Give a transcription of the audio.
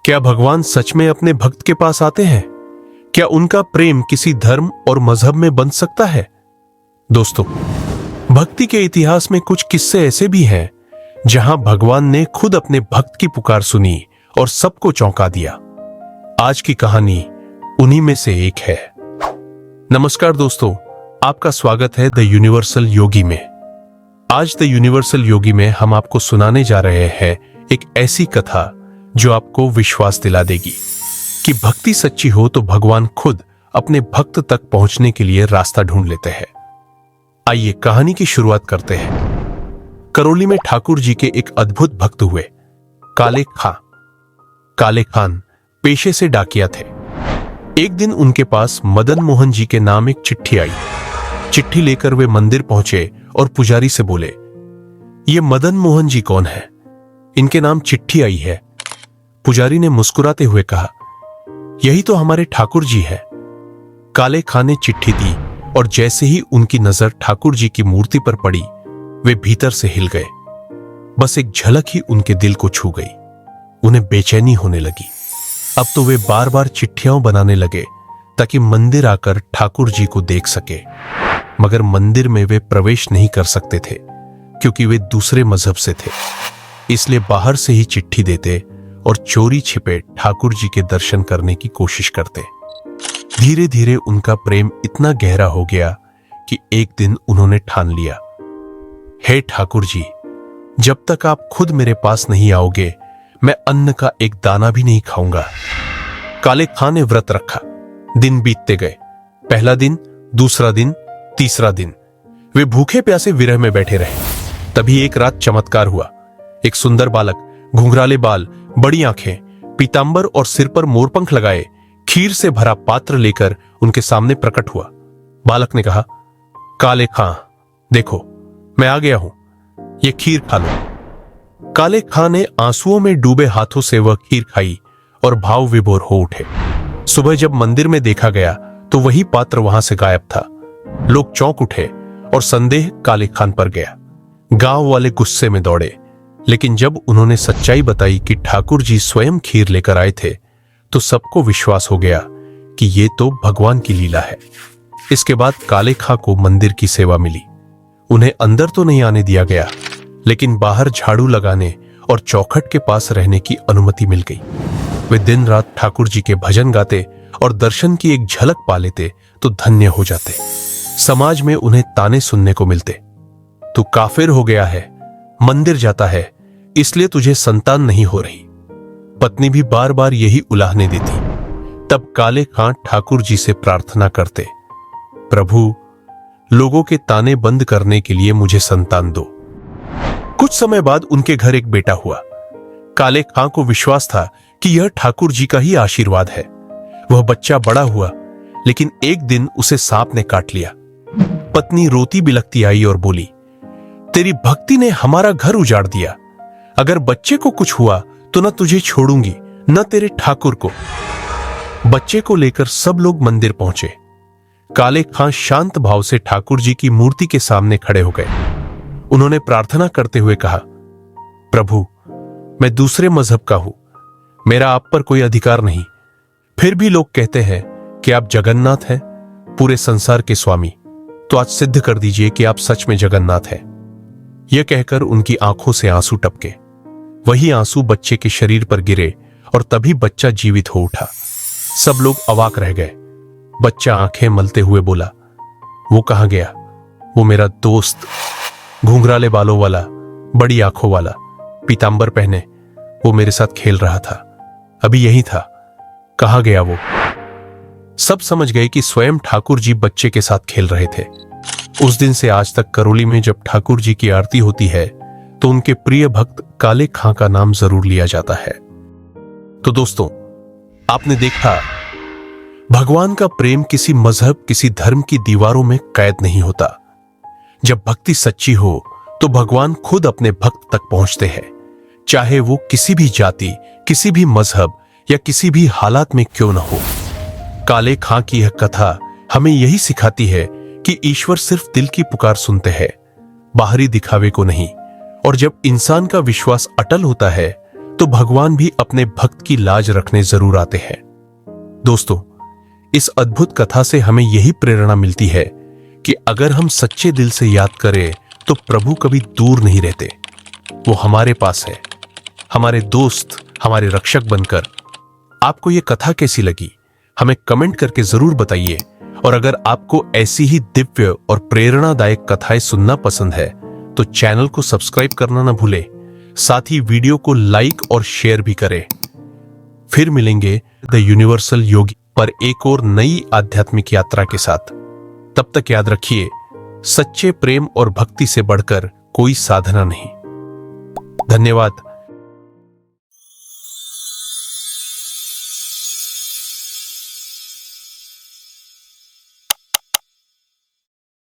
क्या भगवान सच में अपने भक्त के पास आते हैं? क्या उनका प्रेम किसी धर्म और मजहब में बंध सकता है? दोस्तों, भक्ति के इतिहास में कुछ किस्से ऐसे भी हैं जहां भगवान ने खुद अपने भक्त की पुकार सुनी और सबको चौंका दिया। आज की कहानी उन्हीं में से एक है। नमस्कार दोस्तों, आपका स्वागत है द यूनिवर्सल योगी में। आज द यूनिवर्सल योगी में हम आपको सुनाने जा रहे हैं एक ऐसी कथा जो आपको विश्वास दिला देगी कि भक्ति सच्ची हो तो भगवान खुद अपने भक्त तक पहुंचने के लिए रास्ता ढूंढ लेते हैं। आइए कहानी की शुरुआत करते हैं। करौली में ठाकुर जी के एक अद्भुत भक्त हुए, काले खां। काले खान पेशे से डाकिया थे। एक दिन उनके पास मदन मोहन जी के नाम एक चिट्ठी आई। चिट्ठी लेकर वे मंदिर पहुंचे और पुजारी से बोले, ये मदन मोहन जी कौन है? इनके नाम चिट्ठी आई है। पुजारी ने मुस्कुराते हुए कहा, यही तो हमारे ठाकुर जी है। काले खां ने चिट्ठी दी और जैसे ही उनकी नजर ठाकुर जी की मूर्ति पर पड़ी, वे भीतर से हिल गए। बस एक झलक ही उनके दिल को छू गई। उन्हें बेचैनी होने लगी। अब तो वे बार बार चिट्ठियां बनाने लगे ताकि मंदिर आकर ठाकुर जी को देख सके, मगर मंदिर में वे प्रवेश नहीं कर सकते थे क्योंकि वे दूसरे मजहब से थे। इसलिए बाहर से ही चिट्ठी देते और चोरी छिपे ठाकुर जी के दर्शन करने की कोशिश करते। धीरे धीरे उनका प्रेम इतना गहरा हो गया कि एक दिन उन्होंने ठान लिया, हे ठाकुर जी, जब तक आप खुद मेरे पास नहीं आओगे मैं अन्न का एक दाना भी नहीं खाऊंगा। काले खां ने व्रत रखा। दिन बीतते गए। पहला दिन, दूसरा दिन, तीसरा दिन वे भूखे प्यासे विरह में बैठे रहे। तभी एक रात चमत्कार हुआ। एक सुंदर बालक, घुंघराले बाल, बड़ी आंखें, पीतांबर और सिर पर मोरपंख लगाए, खीर से भरा पात्र लेकर उनके सामने प्रकट हुआ। बालक ने कहा, काले खां, देखो मैं आ गया हूं, ये खीर खा लो। काले खां ने आंसुओं में डूबे हाथों से वह खीर खाई और भाव विभोर हो उठे। सुबह जब मंदिर में देखा गया तो वही पात्र वहां से गायब था। लोग चौंक उठे और संदेह काले खान पर गया। गांव वाले गुस्से में दौड़े, लेकिन जब उन्होंने सच्चाई बताई कि ठाकुर जी स्वयं खीर लेकर आए थे तो सबको विश्वास हो गया कि ये तो भगवान की लीला है। इसके बाद काले खां को मंदिर की सेवा मिली। उन्हें अंदर तो नहीं आने दिया गया, लेकिन बाहर झाड़ू लगाने और चौखट के पास रहने की अनुमति मिल गई। वे दिन रात ठाकुर जी के भजन गाते और दर्शन की एक झलक पा लेते तो धन्य हो जाते। समाज में उन्हें ताने सुनने को मिलते, तू काफिर हो गया है, मंदिर जाता है इसलिए तुझे संतान नहीं हो रही। पत्नी भी बार बार यही उलाहने देती। तब काले खां ठाकुर जी से प्रार्थना करते, प्रभु, लोगों के ताने बंद करने के लिए मुझे संतान दो। कुछ समय बाद उनके घर एक बेटा हुआ। काले खां को विश्वास था कि यह ठाकुर जी का ही आशीर्वाद है। वह बच्चा बड़ा हुआ, लेकिन एक दिन उसे सांप ने काट लिया। पत्नी रोती बिलखती आई और बोली, तेरी भक्ति ने हमारा घर उजाड़ दिया। अगर बच्चे को कुछ हुआ तो न तुझे छोड़ूंगी न तेरे ठाकुर को। बच्चे को लेकर सब लोग मंदिर पहुंचे। काले खां शांत भाव से ठाकुर जी की मूर्ति के सामने खड़े हो गए। उन्होंने प्रार्थना करते हुए कहा, प्रभु, मैं दूसरे मजहब का हूं, मेरा आप पर कोई अधिकार नहीं, फिर भी लोग कहते हैं कि आप जगन्नाथ हैं, पूरे संसार के स्वामी। तो आज सिद्ध कर दीजिए कि आप सच में जगन्नाथ हैं। यह कहकर उनकी आंखों से आंसू टपके। वही आंसू बच्चे के शरीर पर गिरे और तभी बच्चा जीवित हो उठा। सब लोग अवाक रह गए। बच्चा आंखें मलते हुए बोला, वो कहां गया? वो मेरा दोस्त, घुंघराले बालों वाला, बड़ी आंखों वाला, पीतांबर पहने, वो मेरे साथ खेल रहा था, अभी यही था, कहां गया वो? सब समझ गए कि स्वयं ठाकुर जी बच्चे के साथ खेल रहे थे। उस दिन से आज तक करौली में जब ठाकुर जी की आरती होती है तो उनके प्रिय भक्त काले खां का नाम जरूर लिया जाता है। तो दोस्तों, आपने देखा, भगवान का प्रेम किसी मजहब, किसी धर्म की दीवारों में कैद नहीं होता। जब भक्ति सच्ची हो तो भगवान खुद अपने भक्त तक पहुंचते हैं, चाहे वो किसी भी जाति, किसी भी मजहब या किसी भी हालात में क्यों न हो। काले खां की यह कथा हमें यही सिखाती है कि ईश्वर सिर्फ दिल की पुकार सुनते हैं, बाहरी दिखावे को नहीं। और जब इंसान का विश्वास अटल होता है तो भगवान भी अपने भक्त की लाज रखने जरूर आते हैं। दोस्तों, इस अद्भुत कथा से हमें यही प्रेरणा मिलती है कि अगर हम सच्चे दिल से याद करें तो प्रभु कभी दूर नहीं रहते। वो हमारे पास है, हमारे दोस्त, हमारे रक्षक बनकर। आपको ये कथा कैसी लगी हमें कमेंट करके जरूर बताइए। और अगर आपको ऐसी ही दिव्य और प्रेरणादायक कथाएं सुनना पसंद है तो चैनल को सब्सक्राइब करना ना भूलें। साथ ही वीडियो को लाइक और शेयर भी करें। फिर मिलेंगे द यूनिवर्सल योगी पर एक और नई आध्यात्मिक यात्रा के साथ। तब तक याद रखिए, सच्चे प्रेम और भक्ति से बढ़कर कोई साधना नहीं। धन्यवाद।